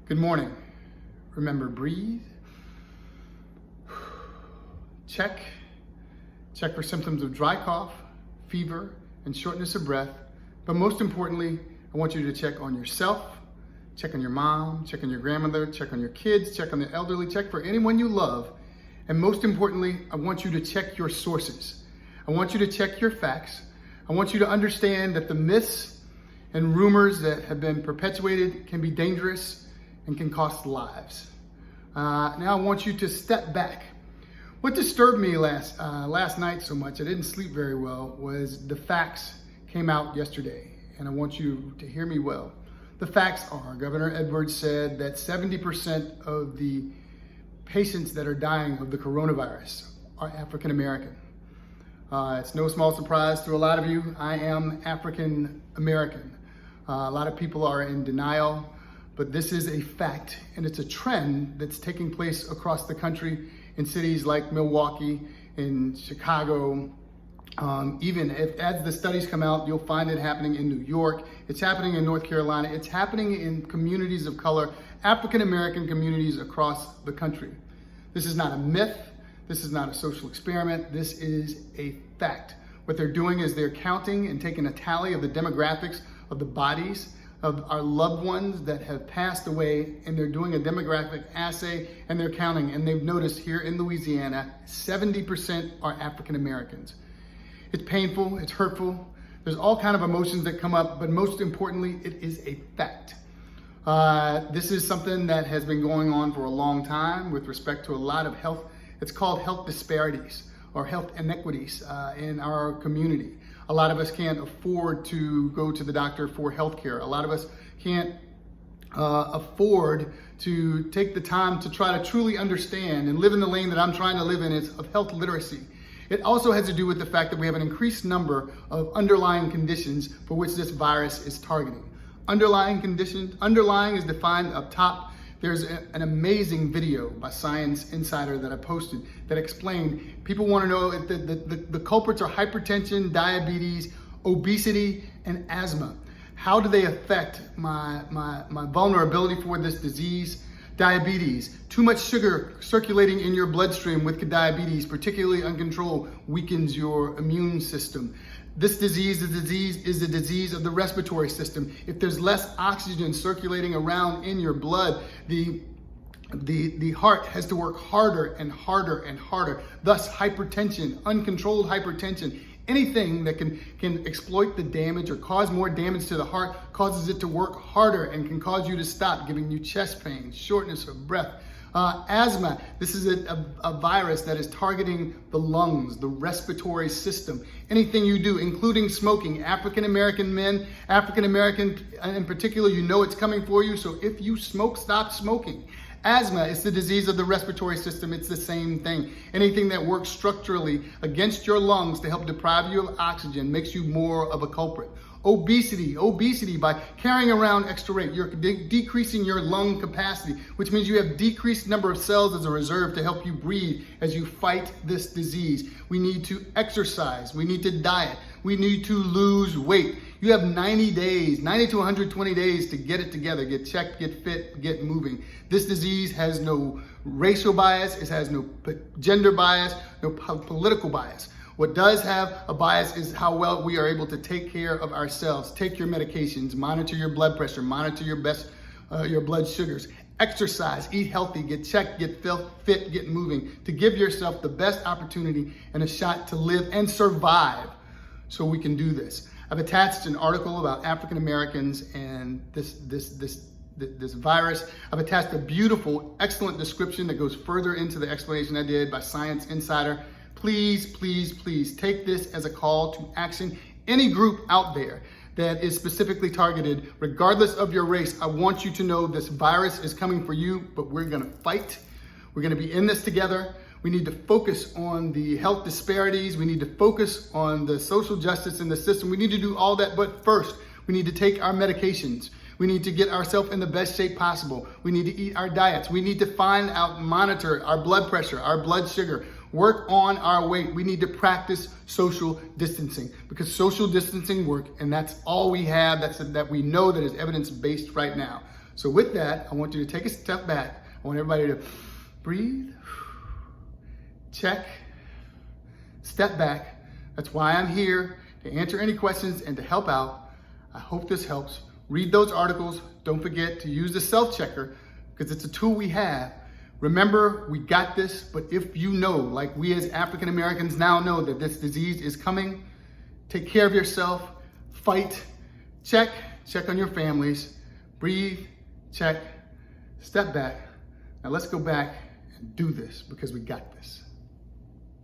Good morning. Remember, breathe. Check for symptoms of dry cough, fever, and shortness of breath. But most importantly, I want you to check on yourself, check on your mom, check on your grandmother, check on your kids, check on the elderly, check for anyone you love. And most importantly, I want you to check your sources. I want you to check your facts. I want you to understand that the myths and rumors that have been perpetuated can be dangerous and can cost lives. Now I want you to step back. What disturbed me last night so much, I didn't sleep very well, was the facts came out yesterday, and I want you to hear me well. The facts are, Governor Edwards said that 70% of the patients that are dying of the coronavirus are African American. It's no small surprise to a lot of you. I am African American. A lot of people are in denial, but this is a fact, and it's a trend that's taking place across the country in cities like Milwaukee, in Chicago. Even as the studies come out, you'll find it happening in New York. It's happening in North Carolina. It's happening in communities of color, African American communities across the country. This is not a myth. This is not a social experiment. This is a fact. What they're doing is they're counting and taking a tally of the demographics of the bodies of our loved ones that have passed away, and they're doing a demographic assay, and they're counting, and they've noticed here in Louisiana, 70% are African Americans. It's painful, it's hurtful, there's all kinds of emotions that come up, but most importantly, it is a fact. This is something that has been going on for a long time with respect to a lot of health. It's called health disparities or health inequities in our community. A lot of us can't afford to go to the doctor for health care. A lot of us can't afford to take the time to try to truly understand and live in the lane that I'm trying to live in, is of health literacy. It also has to do with the fact that we have an increased number of underlying conditions for which this virus is targeting. Underlying conditions, underlying is defined up top. There's an amazing video by Science Insider that I posted that explained, people want to know if the culprits are hypertension, diabetes, obesity, and asthma. How do they affect my vulnerability for this disease? Diabetes, too much sugar circulating in your bloodstream with diabetes, particularly uncontrolled, weakens your immune system. This disease is a disease of the respiratory system. If there's less oxygen circulating around in your blood, the heart has to work harder and harder and harder. Thus, hypertension, uncontrolled hypertension, anything that can exploit the damage or cause more damage to the heart causes it to work harder and can cause you to stop, giving you chest pain, shortness of breath. Asthma, this is a virus that is targeting the lungs, the respiratory system. Anything you do, including smoking, African American men, African American in particular, you know it's coming for you. So if you smoke, stop smoking. Asthma is the disease of the respiratory system. It's the same thing. Anything that works structurally against your lungs to help deprive you of oxygen makes you more of a culprit. Obesity, by carrying around extra weight, you're decreasing your lung capacity, which means you have decreased number of cells as a reserve to help you breathe as you fight this disease. We need to exercise. We need to diet. We need to lose weight. You have 90 to 120 days to get it together, get checked, get fit, get moving. This disease has no racial bias. It has no gender bias, no political bias. What does have a bias is how well we are able to take care of ourselves. Take your medications, monitor your blood pressure, monitor your blood sugars, exercise, eat healthy, get checked, get fit, get moving, to give yourself the best opportunity and a shot to live and survive so we can do this. I've attached an article about African Americans and this virus. I've attached a beautiful, excellent description that goes further into the explanation I did by Science Insider. Please, please, please take this as a call to action. Any group out there that is specifically targeted, regardless of your race, I want you to know this virus is coming for you, but we're gonna fight. We're gonna be in this together. We need to focus on the health disparities. We need to focus on the social justice in the system. We need to do all that, but first, we need to take our medications. We need to get ourselves in the best shape possible. We need to eat our diets. We need to find out, monitor our blood pressure, our blood sugar, work on our weight. We need to practice social distancing because social distancing works, and that's all we have that we know that is evidence-based right now. So with that, I want you to take a step back. I want everybody to breathe, check, step back. That's why I'm here, to answer any questions and to help out. I hope this helps. Read those articles. Don't forget to use the self-checker because it's a tool we have. Remember, we got this, but if you know, like we as African Americans now know that this disease is coming, take care of yourself, fight, check on your families, breathe, check, step back. Now let's go back and do this because we got this.